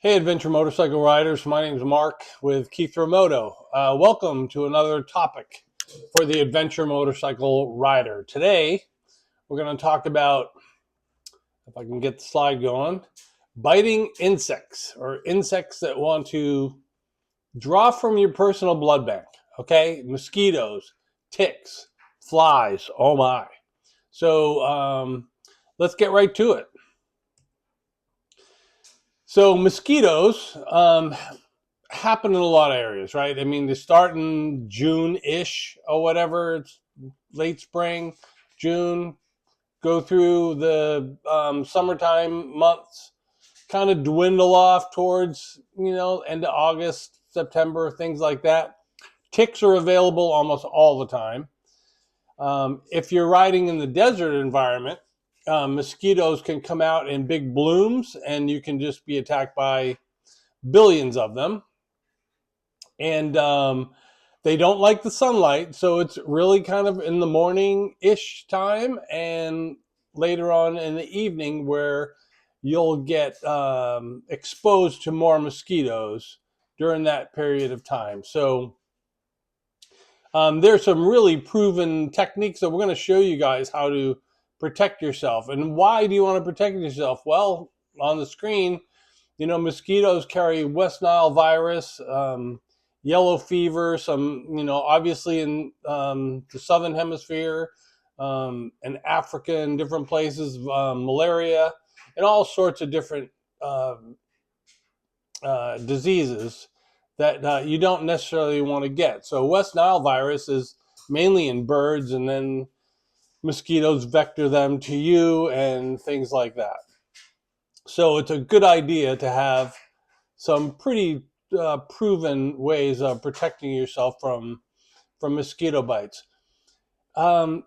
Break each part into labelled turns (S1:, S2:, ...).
S1: Hey, adventure motorcycle riders. My name is Mark with Keith Moto. Welcome to another topic for the adventure motorcycle rider. Today, we're going to talk about, if I can get the slide going, biting insects or insects that want to draw from your personal blood bank. Okay, mosquitoes, ticks, flies. Oh my! So let's get right to it. So mosquitoes happen in a lot of areas, right? I mean, they start in June-ish or whatever. It's late spring, June, go through the summertime months, kind of dwindle off towards, end of August, September, things like that. Ticks are available almost all the time. If you're riding in the desert environment, mosquitoes can come out in big blooms and you can just be attacked by billions of them. And they don't like the sunlight, so it's really kind of in the morning-ish time and later on in the evening where you'll get exposed to more mosquitoes during that period of time. So there's some really proven techniques that we're going to show you guys how to protect yourself. And why do you want to protect yourself? Well, on the screen, mosquitoes carry West Nile virus, yellow fever, some, obviously in the southern hemisphere, and Africa and different places, malaria, and all sorts of different diseases that you don't necessarily want to get. So West Nile virus is mainly in birds, and then mosquitoes vector them to you and things like that. So it's a good idea to have some pretty proven ways of protecting yourself from mosquito bites. Um,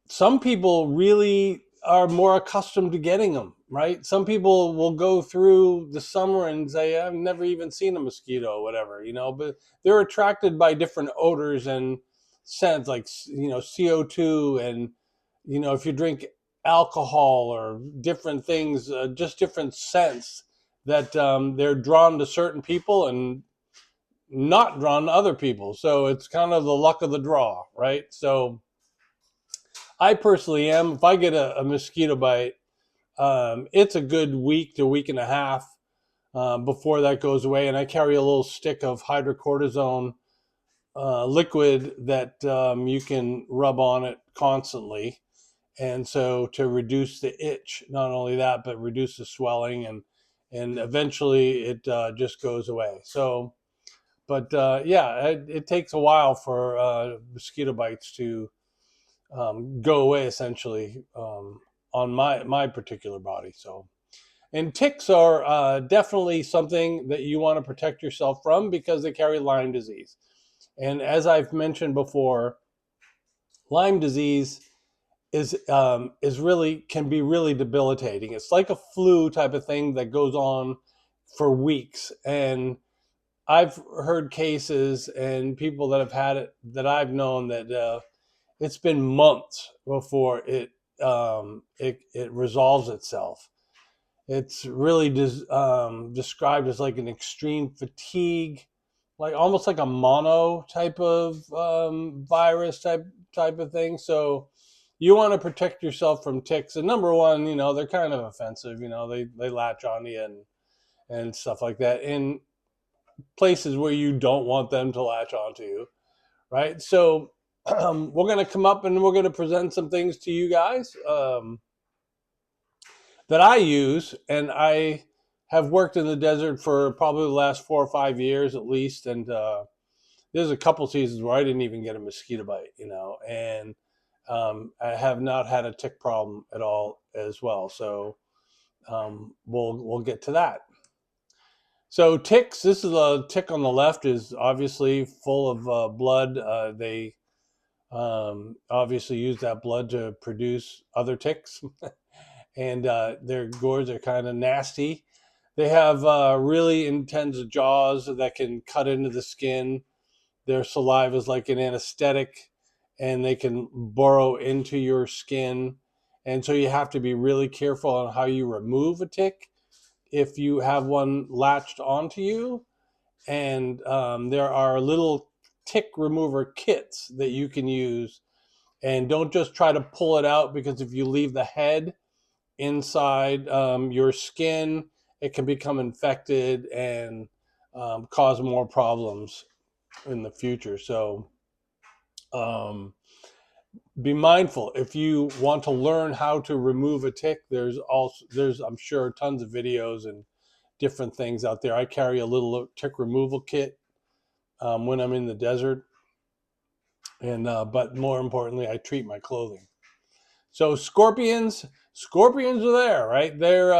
S1: some people really are more accustomed to getting them, right? Some people will go through the summer and say, I've never even seen a mosquito or whatever, but they're attracted by different odors and scents like, CO2 and, if you drink alcohol or different things, just different scents that they're drawn to certain people and not drawn to other people. So it's kind of the luck of the draw, right? So I personally am. If I get a mosquito bite, it's a good week to week and a half before that goes away. And I carry a little stick of hydrocortisone liquid that you can rub on it constantly. And so to reduce the itch, not only that, but reduce the swelling, and eventually it just goes away. So, but yeah, it takes a while for mosquito bites to go away, essentially, on my particular body. So, and ticks are definitely something that you want to protect yourself from because they carry Lyme disease. And as I've mentioned before, Lyme disease is really can be really debilitating. It's like a flu type of thing that goes on for weeks. And I've heard cases and people that have had it that I've known that it's been months before it resolves itself. It's really described as like an extreme fatigue, like almost like a mono type of virus type of thing. So you want to protect yourself from ticks. And number one, they're kind of offensive. They latch on you and stuff like that in places where you don't want them to latch onto you, right? So we're going to come up and we're going to present some things to you guys that I use, and I have worked in the desert for probably the last 4 or 5 years at least, and there's a couple seasons where I didn't even get a mosquito bite, and I have not had a tick problem at all as well. So we'll get to that. So ticks, this is a tick on the left is obviously full of blood. They obviously use that blood to produce other ticks. And their gores are kind of nasty. They have really intense jaws that can cut into the skin. Their saliva is like an anesthetic, and they can burrow into your skin. And so you have to be really careful on how you remove a tick if you have one latched onto you. And there are little tick remover kits that you can use. And don't just try to pull it out, because if you leave the head inside your skin, it can become infected and cause more problems in the future. So um, be mindful. If you want to learn how to remove a tick, there's I'm sure tons of videos and different things out there. I carry a little tick removal kit when I'm in the desert, and but more importantly, I treat my clothing. So scorpions are there, right? They're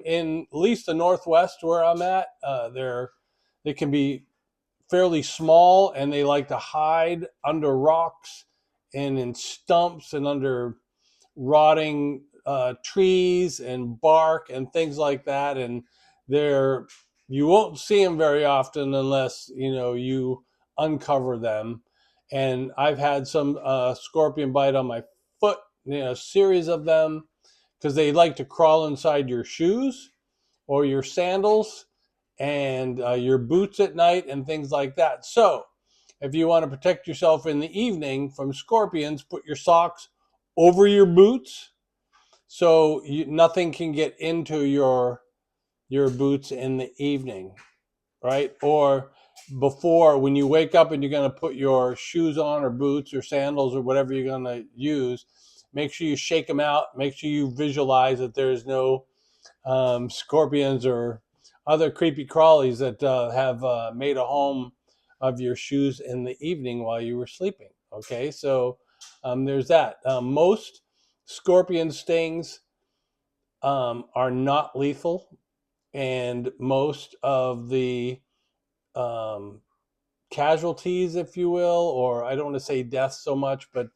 S1: in at least the Northwest where I'm at. They can be fairly small, and they like to hide under rocks and in stumps and under rotting trees and bark and things like that. And they're you won't see them very often unless you uncover them. And I've had some scorpion bite on my foot, a series of them, because they like to crawl inside your shoes or your sandals and your boots at night and things like that. So if you want to protect yourself in the evening from scorpions, put your socks over your boots so nothing can get into your boots in the evening, right? Or before, when you wake up and you're going to put your shoes on or boots or sandals or whatever you're going to use, make sure you shake them out. Make sure you visualize that there's no scorpions or other creepy crawlies that have made a home of your shoes in the evening while you were sleeping. Okay, so there's that. Most scorpion stings are not lethal, and most of the um, casualties, if you will, or I don't want to say deaths so much, but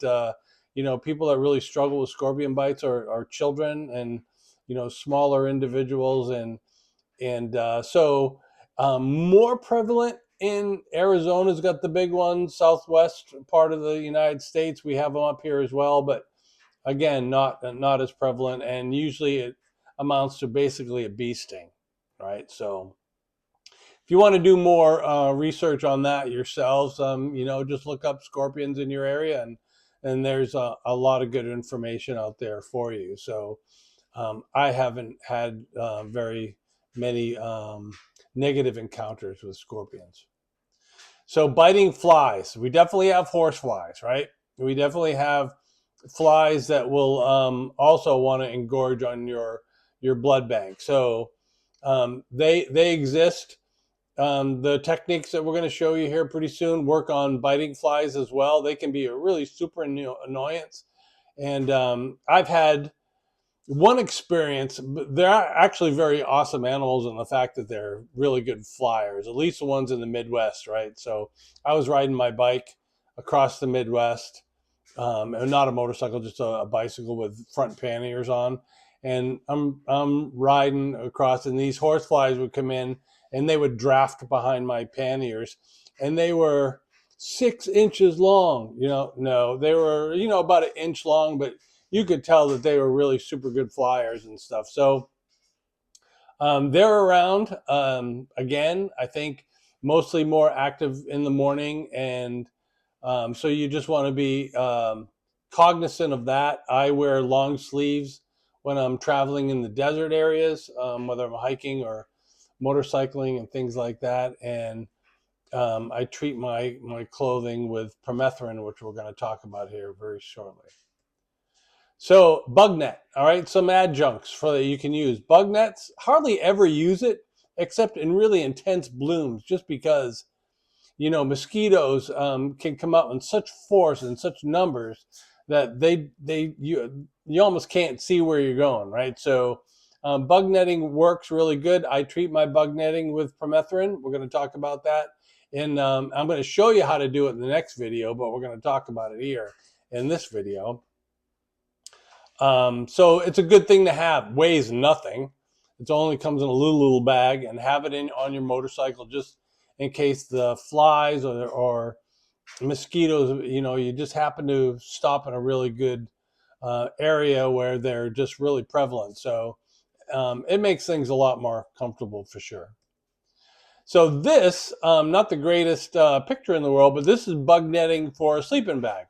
S1: people that really struggle with scorpion bites are children and smaller individuals, and more prevalent in Arizona's got the big ones, southwest part of the United States. We have them up here as well, but again, not as prevalent, and usually it amounts to basically a bee sting, right? So if you want to do more research on that yourselves, just look up scorpions in your area, and there's a lot of good information out there for you. So I haven't had very many negative encounters with scorpions. So biting flies, we definitely have horse flies, right? We definitely have flies that will also want to engorge on your blood bank. So they exist. The techniques that we're going to show you here pretty soon work on biting flies as well. They can be a really super annoyance. And I've had one experience. They're actually very awesome animals in the fact that they're really good flyers, at least the ones in the Midwest, right? So I was riding my bike across the Midwest, and not a motorcycle, just a bicycle with front panniers on. And I'm riding across, and these horseflies would come in, and they would draft behind my panniers, and they were 6 inches long. No, they were about an inch long, but you could tell that they were really super good flyers and stuff. So they're around. Again, I think mostly more active in the morning, and so you just want to be cognizant of that. I wear long sleeves when I'm traveling in the desert areas, whether I'm hiking or motorcycling and things like that. And I treat my clothing with permethrin, which we're going to talk about here very shortly. So bug net, all right, some adjuncts for that you can use. Bug nets, hardly ever use it except in really intense blooms, just because mosquitoes can come out in such force and such numbers that you almost can't see where you're going, right? So bug netting works really good. I treat my bug netting with permethrin. We're going to talk about that, and I'm going to show you how to do it in the next video, but we're going to talk about it here in this video. So it's a good thing to have. Weighs nothing. It only comes in a little bag, and have it on your motorcycle just in case the flies or mosquitoes, you just happen to stop in a really good area where they're just really prevalent. So it makes things a lot more comfortable for sure. So this, not the greatest picture in the world, but this is bug netting for a sleeping bag,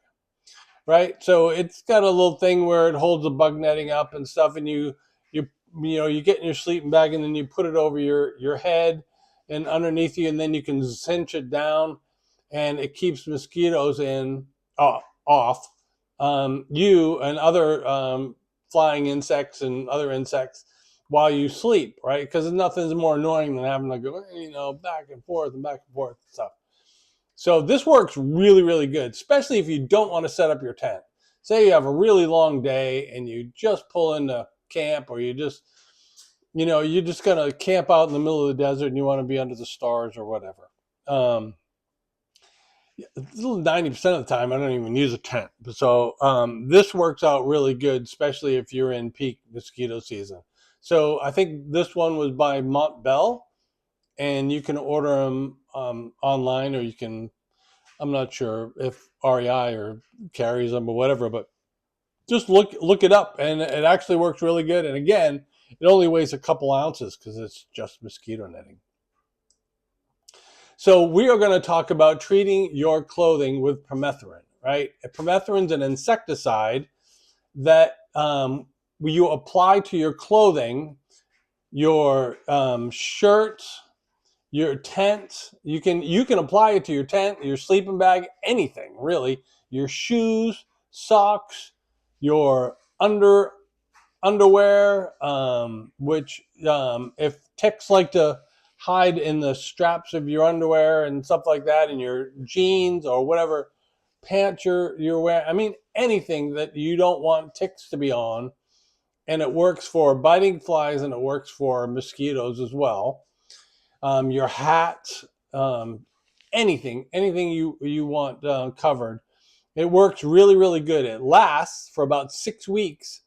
S1: right? So it's got a little thing where it holds the bug netting up and stuff, and you get in your sleeping bag, and then you put it over your head and underneath you, and then you can cinch it down, and it keeps mosquitoes off you and other flying insects and other insects while you sleep, right? Because nothing's more annoying than having to go, back and forth and back and forth and stuff. So this works really, really good, especially if you don't want to set up your tent. Say you have a really long day and you just pull into camp, or you're just going to camp out in the middle of the desert and you want to be under the stars or whatever. 90% of the time, I don't even use a tent. So this works out really good, especially if you're in peak mosquito season. So I think this one was by Montbell, and you can order them online, or I'm not sure if REI or carries them or whatever, but just look it up, and it actually works really good. And again, it only weighs a couple ounces because it's just mosquito netting. So we are going to talk about treating your clothing with permethrin, right? Permethrin is an insecticide that you apply to your clothing, your shirts, your tent. You can apply it to your tent, your sleeping bag, anything really. Your shoes, socks, your underwear, which if ticks like to hide in the straps of your underwear and stuff like that, in your jeans or whatever pants you're wearing. I mean, anything that you don't want ticks to be on. And it works for biting flies, and it works for mosquitoes as well. Your hat, anything you want covered. It works really, really good. It lasts for about 6 weeks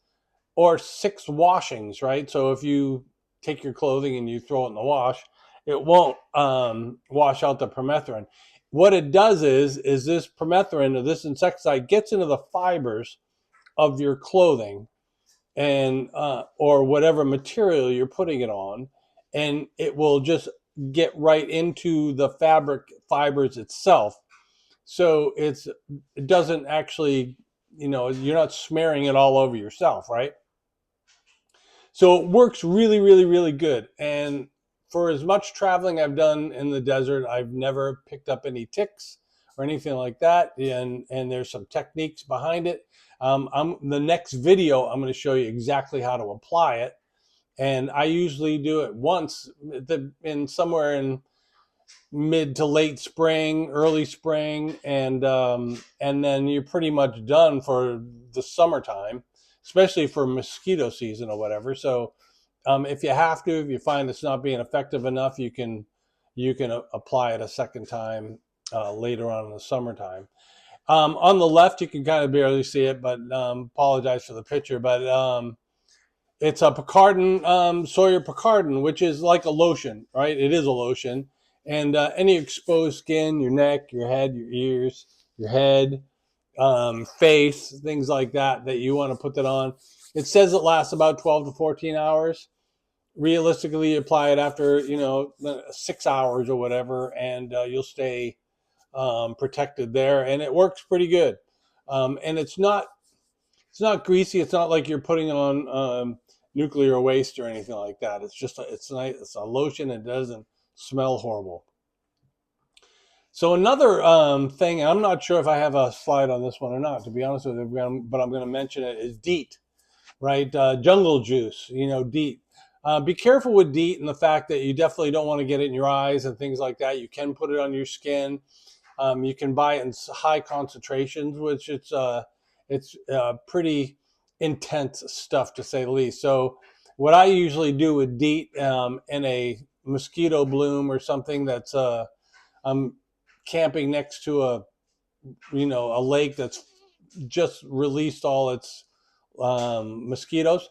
S1: or 6 washings, right? So if you take your clothing and you throw it in the wash, it won't wash out the permethrin. What it does is this permethrin, or this insecticide, gets into the fibers of your clothing and or whatever material you're putting it on, and it will just get right into the fabric fibers itself. So it doesn't actually, you're not smearing it all over yourself, right? So it works really, really, really good. And for as much traveling I've done in the desert, I've never picked up any ticks or anything like that. And there's some techniques behind it. The next video, I'm going to show you exactly how to apply it. And I usually do it once somewhere in mid to late spring, early spring, and then you're pretty much done for the summertime, especially for mosquito season or whatever. So if you find it's not being effective enough, you can apply it a second time later on in the summertime. On the left, you can kind of barely see it, but apologize for the picture. But it's a Picardin, Sawyer Picardin, which is like a lotion, right? It is a lotion. And any exposed skin, your neck, your head, your ears, your head, face, things like that you want to put that on. It says it lasts about 12 to 14 hours. Realistically, apply it after 6 hours or whatever, and you'll stay protected there, and it works pretty good. And it's not greasy. It's not like you're putting on nuclear waste or anything like that. It's just it's nice. It's a lotion. And it doesn't smell horrible. So another thing, and I'm not sure if I have a slide on this one or not, to be honest with you, but I'm going to mention it, is DEET, right? Jungle juice, DEET. Be careful with DEET and the fact that you definitely don't want to get it in your eyes and things like that. You can put it on your skin. You can buy it in high concentrations, which it's pretty intense stuff, to say the least. So what I usually do with DEET in a mosquito bloom or something that's I'm camping next to a lake that's just released all its mosquitoes,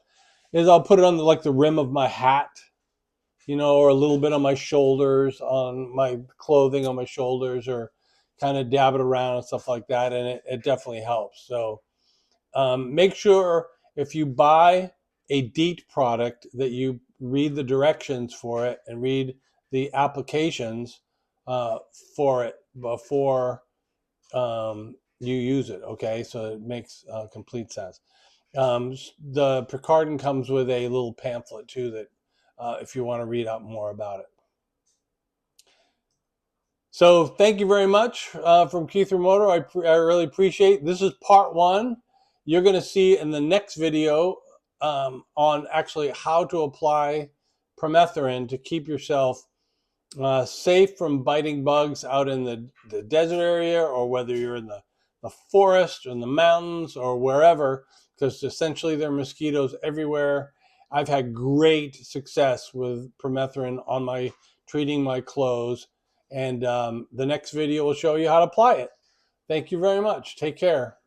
S1: is I'll put it on the rim of my hat, or a little bit on my shoulders, on my clothing on my shoulders, or kind of dab it around and stuff like that. And it definitely helps. So make sure if you buy a DEET product that you read the directions for it and read the applications for it before you use it. Okay, so it makes complete sense. The Picardin comes with a little pamphlet too that if you want to read up more about it. So thank you very much from Keith Remoto. I really appreciate. This is part 1. You're going to see in the next video on actually how to apply permethrin to keep yourself safe from biting bugs out in the desert area, or whether you're in the forest or in the mountains or wherever, because essentially there are mosquitoes everywhere. I've had great success with permethrin on treating my clothes, and the next video will show you how to apply it. Thank you very much. Take care.